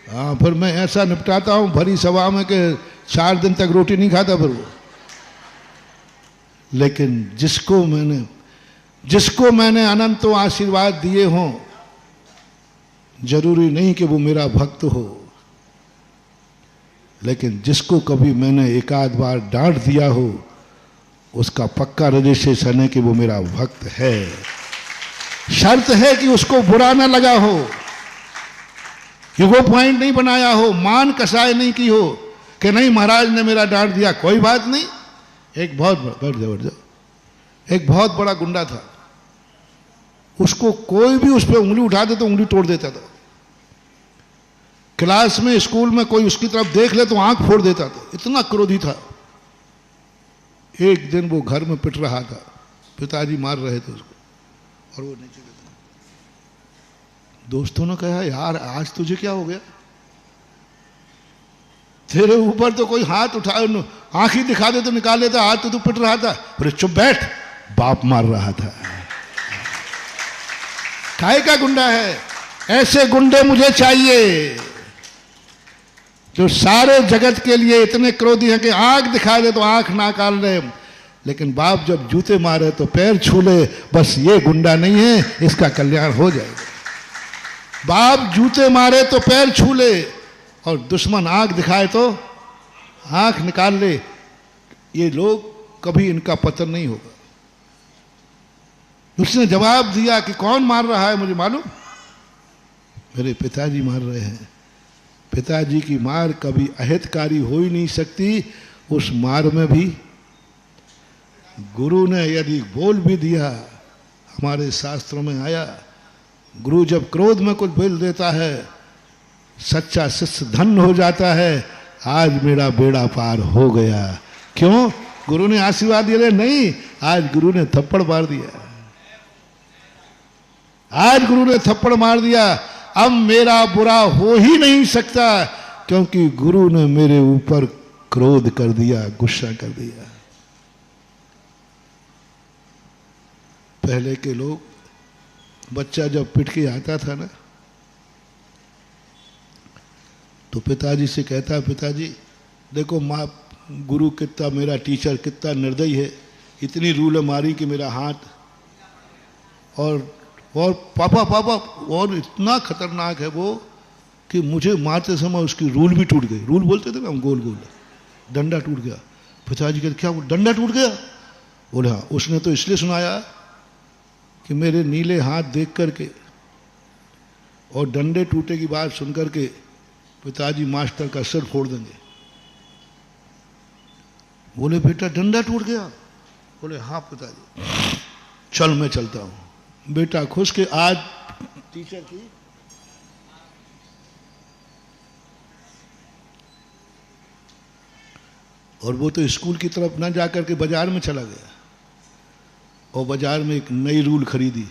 हाँ, फिर मैं ऐसा निपटाता हूँ भरी सभा में कि 4 दिन तक रोटी नहीं खाता फिर वो। लेकिन जिसको मैंने अनंतों आशीर्वाद दिए हों, जरूरी नहीं कि वो मेरा भक्त हो, लेकिन जिसको कभी मैंने एक आध बार डांट दिया हो, उसका पक्का रजिस्ट्रेशन है कि वो मेरा भक्त है। शर्त है कि उसको बुरा ना लगा हो, ईगो पॉइंट नहीं बनाया हो, मान कसाई नहीं की हो कि नहीं महाराज ने मेरा डांट दिया, कोई बात नहीं। एक बहुत बड़ा गुंडा था, उसको कोई भी उस पर उंगली उठा दे तो उंगली तोड़ देता था। क्लास में, स्कूल में कोई उसकी तरफ देख ले तो आंख फोड़ देता था, इतना क्रोधी था। एक दिन वो घर में पिट रहा था, पिताजी मार रहे थे उसको और वो नीचे गिरा। दोस्तों ने कहा यार आज तुझे क्या हो गया, तेरे ऊपर तो कोई हाथ उठा, आंख ही दिखा दे तो निकाल लेता, हाथ तो तू पिट रहा था। अरे चुप बैठ, बाप मार रहा था। काय का गुंडा है? ऐसे गुंडे मुझे चाहिए जो सारे जगत के लिए इतने क्रोधी हैं कि आंख दिखा दे तो आंख ना निकाल ले, लेकिन बाप जब जूते मारे तो पैर छू ले। बस ये गुंडा नहीं है, इसका कल्याण हो जाएगा। बाप जूते मारे तो पैर छू ले और दुश्मन आंख दिखाए तो आंख निकाल ले। ये लोग कभी इनका पतन नहीं होगा। उसने जवाब दिया कि कौन मार रहा है मुझे मालूम, मेरे पिताजी मार रहे हैं। पिताजी की मार कभी अहितकारी हो ही नहीं सकती। उस मार में भी गुरु ने यदि बोल भी दिया, हमारे शास्त्रों में आया, गुरु जब क्रोध में कुछ बोल देता है, सच्चा शिष्य धन्य हो जाता है। आज मेरा बेड़ा पार हो गया। क्यों? गुरु ने आशीर्वाद दिया? नहीं, आज गुरु ने थप्पड़ मार दिया। आज गुरु ने थप्पड़ मार दिया। अब मेरा बुरा हो ही नहीं सकता, क्योंकि गुरु ने मेरे ऊपर क्रोध कर दिया, गुस्सा कर दिया। पहले के लोग, बच्चा जब पिट के आता था ना, तो पिताजी से कहता, पिताजी देखो माँ, गुरु कितना, मेरा टीचर कितना निर्दयी है, इतनी रूल मारी कि मेरा हाथ, और पापा और इतना खतरनाक है वो कि मुझे मारते समय उसकी रूल भी टूट गई। रूल बोलते थे ना हम, गोल गोल, डंडा टूट गया। पिताजी कहते क्या डंडा टूट गया? बोले हाँ। उसने तो इसलिए सुनाया कि मेरे नीले हाथ देख करके और डंडे टूटे की बात सुन करके पिताजी मास्टर का सिर फोड़ देंगे। बोले बेटा डंडा टूट गया? बोले हाँ पिताजी। चल मैं चलता हूं। बेटा खुश के आज टीचर की और वो तो स्कूल की तरफ ना जाकर के बाजार में चला गया और बाजार में एक नई रूल खरीदी।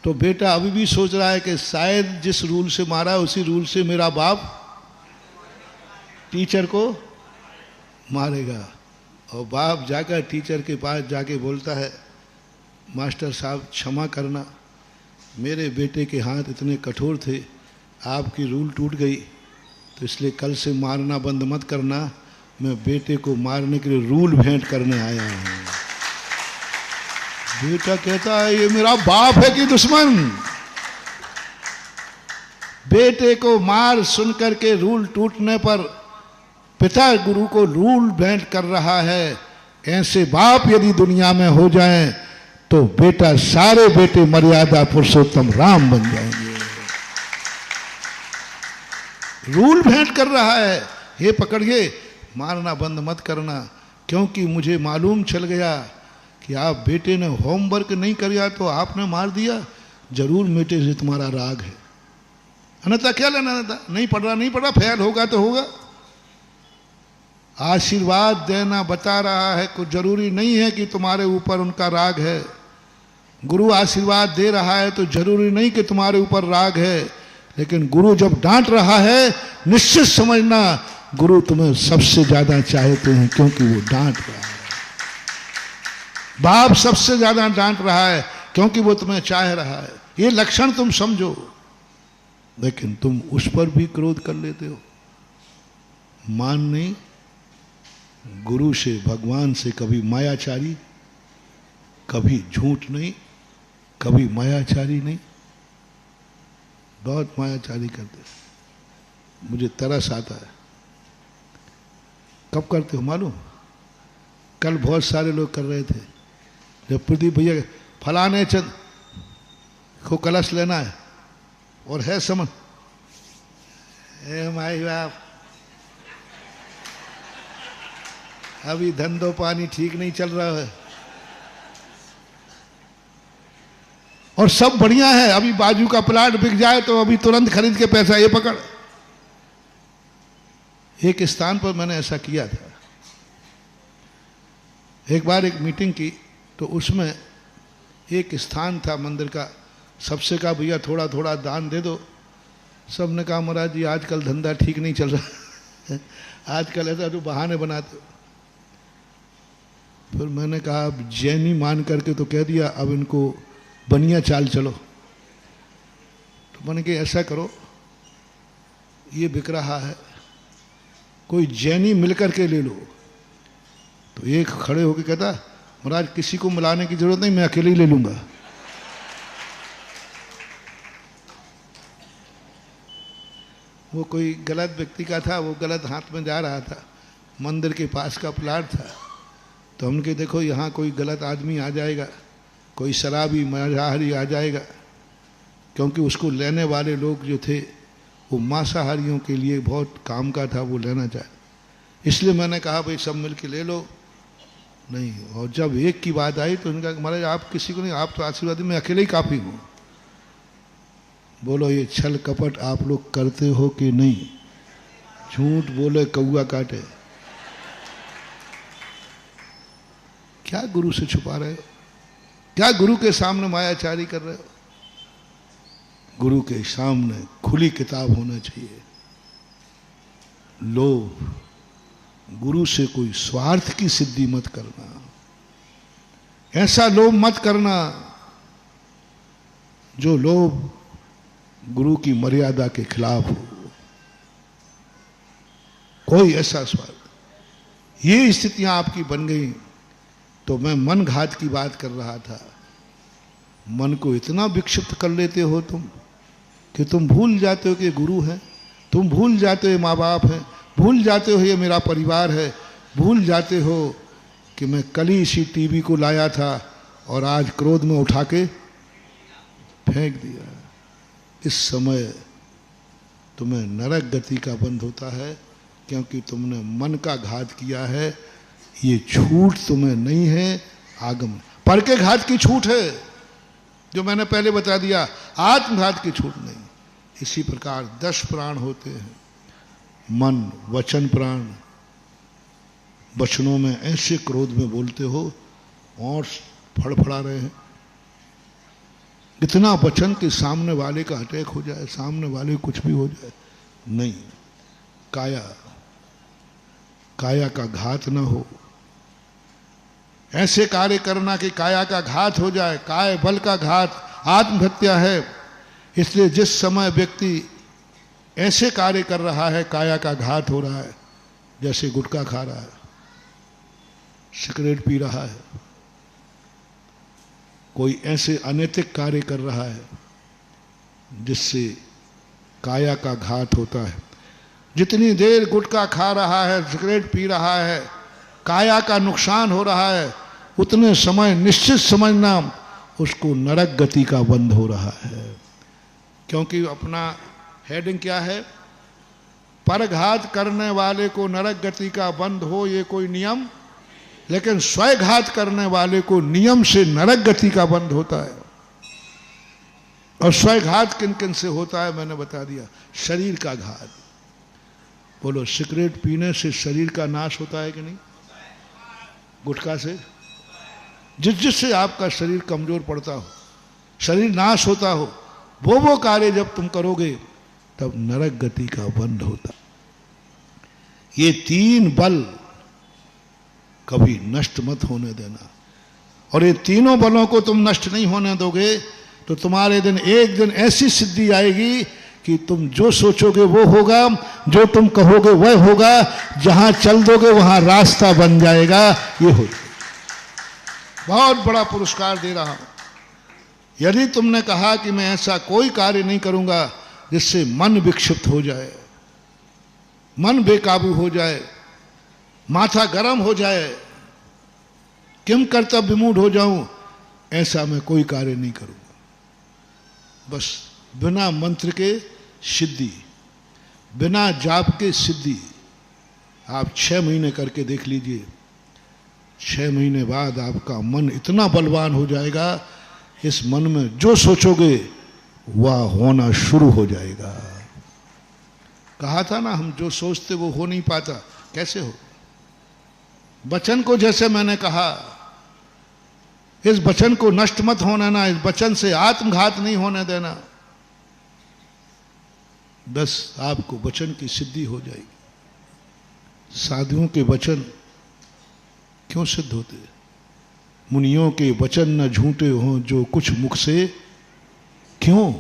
तो बेटा अभी भी सोच रहा है कि शायद जिस रूल से मारा उसी रूल से मेरा बाप टीचर को मारेगा। और बाप जाकर टीचर के पास जाके बोलता है, मास्टर साहब क्षमा करना, मेरे बेटे के हाथ इतने कठोर थे, आपकी रूल टूट गई, तो इसलिए कल से मारना बंद मत करना, मैं बेटे को मारने के लिए रूल भेंट करने आया हूं। बेटा कहता है ये मेरा बाप है कि दुश्मन? बेटे को मार सुनकर के रूल टूटने पर पिता गुरु को रूल भेंट कर रहा है। ऐसे बाप यदि दुनिया में हो जाएं तो बेटा, सारे बेटे मर्यादा पुरुषोत्तम राम बन जाएंगे। रूल भेंट कर रहा है, हे पकड़िए, मारना बंद मत करना, क्योंकि मुझे मालूम चल गया कि आप बेटे ने होमवर्क नहीं किया तो आपने मार दिया, जरूर बेटे से तुम्हारा राग है। अन्यथा क्या लेना था? नहीं पढ़ा, फेल होगा तो होगा। आशीर्वाद देना बता रहा है, कुछ जरूरी नहीं है कि तुम्हारे ऊपर उनका राग है। गुरु आशीर्वाद दे रहा है तो जरूरी नहीं कि तुम्हारे ऊपर राग है, लेकिन गुरु जब डांट रहा है, निश्चित समझना गुरु तुम्हें सबसे ज्यादा चाहते हैं, क्योंकि वो डांट रहा है। बाप सबसे ज्यादा डांट रहा है क्योंकि वो तुम्हें चाह रहा है। ये लक्षण तुम समझो। लेकिन तुम उस पर भी क्रोध कर लेते हो। मान नहीं, गुरु से, भगवान से कभी मायाचारी, कभी झूठ नहीं, कभी मायाचारी नहीं। बहुत मायाचारी करते, मुझे तरस आता है। कब करते हो मालूम? कल बहुत सारे लोग कर रहे थे, जब प्रदीप भैया फलाने चंद को कलश लेना है और है समझ, माई बाप अभी धंधो पानी ठीक नहीं चल रहा है और सब बढ़िया है, अभी बाजू का प्लाट बिक जाए तो अभी तुरंत खरीद के पैसा ये पकड़। एक स्थान पर मैंने ऐसा किया था, एक बार एक मीटिंग की तो उसमें एक स्थान था मंदिर का, सबसे कहा भैया थोड़ा थोड़ा दान दे दो। सबने कहा महाराज जी आजकल धंधा ठीक नहीं चल रहा आजकल ऐसा तो बहाने बनाते हो। फिर मैंने कहा अब जैनी मान करके तो कह दिया, अब इनको बनिया चाल चलो। तो मैंने कहा ऐसा करो, ये बिक रहा है, कोई जैनी मिलकर के ले लो। तो एक खड़े होकर कहता महाराज किसी को मिलाने की जरूरत नहीं, मैं अकेले ही ले लूंगा। वो कोई गलत व्यक्ति का था, वो गलत हाथ में जा रहा था, मंदिर के पास का प्लाट था। तो हमने कहा देखो यहाँ कोई गलत आदमी आ जाएगा, कोई शराबी मांसाहारी आ जाएगा, क्योंकि उसको लेने वाले लोग जो थे वो मांसाहारियों के लिए बहुत काम का था, वो लेना चाहे। इसलिए मैंने कहा भाई सब मिल के ले लो। नहीं, और जब एक की बात आई तो उन्होंने कहा महाराज आप किसी को नहीं, आप तो आशीर्वाद, मैं अकेले ही काफ़ी हूँ। बोलो ये छल कपट आप लोग करते हो कि नहीं? झूठ बोले कौआ काटे। क्या गुरु से छुपा रहे हो? क्या गुरु के सामने मायाचारी कर रहे हो? गुरु के सामने खुली किताब होना चाहिए। लोभ, गुरु से कोई स्वार्थ की सिद्धि मत करना, ऐसा लोभ मत करना जो लोभ गुरु की मर्यादा के खिलाफ हो। कोई ऐसा स्वार्थ, ये स्थितियां आपकी बन गई। तो मैं मन घात की बात कर रहा था। मन को इतना विक्षिप्त कर लेते हो तुम कि तुम भूल जाते हो कि गुरु है, तुम भूल जाते हो माँ बाप हैं, भूल जाते हो ये मेरा परिवार है, भूल जाते हो कि मैं कल ही इसी टीवी को लाया था और आज क्रोध में उठा के फेंक दिया। इस समय तुम्हें नरक गति का बंध होता है, क्योंकि तुमने मन का घात किया है। ये छूट तुम्हें नहीं है, आगम पर के घात की छूट है, जो मैंने पहले बता दिया, आत्मघात की छूट नहीं। इसी प्रकार 10 प्राण होते हैं, मन, वचन प्राण। वचनों में ऐसे क्रोध में बोलते हो और फड़फड़ा रहे हैं, इतना वचन कि सामने वाले का अटैक हो जाए, सामने वाले को कुछ भी हो जाए। नहीं, काया का घात ना हो। ऐसे कार्य करना कि काया का घात हो जाए, काय बल का घात आत्महत्या है। इसलिए जिस समय व्यक्ति ऐसे कार्य कर रहा है, काया का घात हो रहा है, जैसे गुटखा खा रहा है, सिगरेट पी रहा है, कोई ऐसे अनैतिक कार्य कर रहा है जिससे काया का घात होता है। जितनी देर गुटखा खा रहा है, सिगरेट पी रहा है, काया का नुकसान हो रहा है, उतने समय निश्चित समझना उसको नरक गति का बंध हो रहा है। क्योंकि अपना हेडिंग क्या है? परघात करने वाले को नरक गति का बंध हो, ये कोई नियम, लेकिन स्वघात करने वाले को नियम से नरक गति का बंध होता है। और स्वघात किन किन से होता है मैंने बता दिया। शरीर का घात, बोलो सिगरेट पीने से शरीर का नाश होता है कि नहीं? गुटखा से, जिससे आपका शरीर कमजोर पड़ता हो, शरीर नाश होता हो, वो कार्य जब तुम करोगे तब नरक गति का बंध होता। ये 3 बल कभी नष्ट मत होने देना। और ये तीनों बलों को तुम नष्ट नहीं होने दोगे तो तुम्हारे दिन एक दिन ऐसी सिद्धि आएगी कि तुम जो सोचोगे वो होगा, जो तुम कहोगे वह होगा, जहां चल दोगे वहां रास्ता बन जाएगा। ये हो बहुत बड़ा पुरस्कार दे रहा हूं। यदि तुमने कहा कि मैं ऐसा कोई कार्य नहीं करूंगा जिससे मन विक्षिप्त हो जाए, मन बेकाबू हो जाए, माथा गर्म हो जाए, किम कर्तव्य विमूढ़ हो जाऊं, ऐसा मैं कोई कार्य नहीं करूंगा। बस बिना मंत्र के सिद्धि, बिना जाप के सिद्धि। आप 6 महीने करके देख लीजिए, 6 महीने बाद आपका मन इतना बलवान हो जाएगा, इस मन में जो सोचोगे वह होना शुरू हो जाएगा। कहा था ना, हम जो सोचते वो हो नहीं पाता। कैसे हो? वचन को जैसे मैंने कहा, इस वचन को नष्ट मत होने ना, इस वचन से आत्मघात नहीं होने देना। बस आपको वचन की सिद्धि हो जाएगी। साधुओं के वचन क्यों सिद्ध होते? मुनियों के वचन न झूठे हों जो कुछ मुख से, क्यों?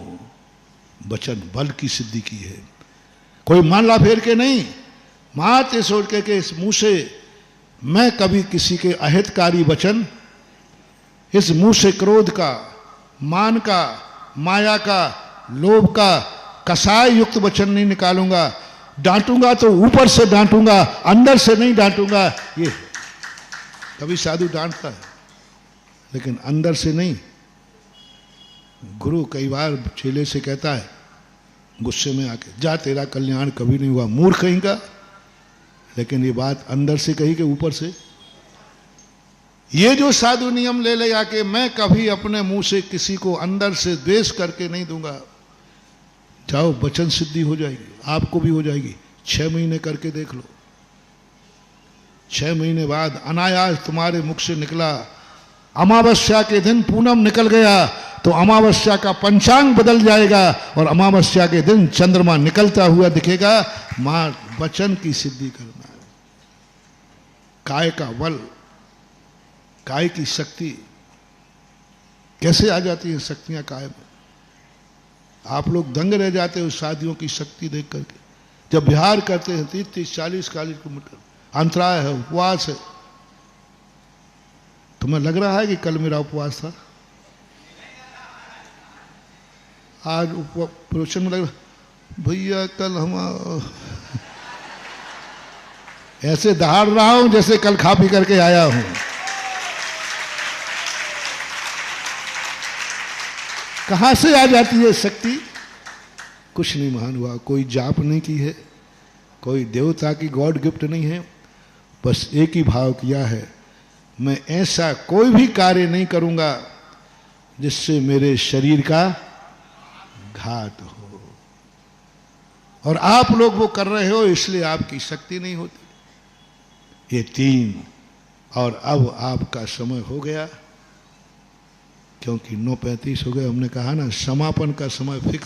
वचन बल की सिद्धि की है। कोई माला फेर के नहीं, माते सोच के इस मुंह से मैं कभी किसी के अहितकारी वचन, इस मुंह से क्रोध का, मान का, माया का, लोभ का कसाय युक्त वचन नहीं निकालूंगा। डांटूंगा तो ऊपर से डांटूंगा, अंदर से नहीं डांटूंगा। ये कभी साधु डांटता है लेकिन अंदर से नहीं। गुरु कई बार चेले से कहता है गुस्से में आके, जा तेरा कल्याण कभी नहीं हुआ, मूर्ख कहेगा। लेकिन ये बात अंदर से कही कि ऊपर से? ये जो साधु नियम ले ले आके, मैं कभी अपने मुंह से किसी को अंदर से द्वेष करके नहीं दूंगा, जाओ वचन सिद्धि हो जाएगी, आपको भी हो जाएगी। 6 महीने करके देख लो। 6 महीने बाद अनायास तुम्हारे मुख से निकला, अमावस्या के दिन पूनम निकल गया तो अमावस्या का पंचांग बदल जाएगा और अमावस्या के दिन चंद्रमा निकलता हुआ दिखेगा। मां वचन की सिद्धि करना है। काय का बल, काय की शक्ति कैसे आ जाती है? शक्तियां काय में। आप लोग दंग रह जाते हो साधियों की शक्ति देख करके। जब विहार करते हैं 30-40 किलोमीटर, अंतराय है, उपवास है। तुम्हें लग रहा है कि कल मेरा उपवास था, आज प्रवचन में लग रहा भैया कल हम ऐसे दहाड़ रहा हूं जैसे कल खा पी करके आया हूं। कहां से आ जाती है शक्ति? कुछ नहीं महान हुआ, कोई जाप नहीं की है, कोई देवता की गॉड गिफ्ट नहीं है। बस एक ही भाव किया है, मैं ऐसा कोई भी कार्य नहीं करूंगा जिससे मेरे शरीर का घात हो। और आप लोग वो कर रहे हो, इसलिए आपकी शक्ति नहीं होती। ये 3 और अब आपका समय हो गया, क्योंकि 9:35 हो गए। हमने कहा ना समापन का समय फिक्स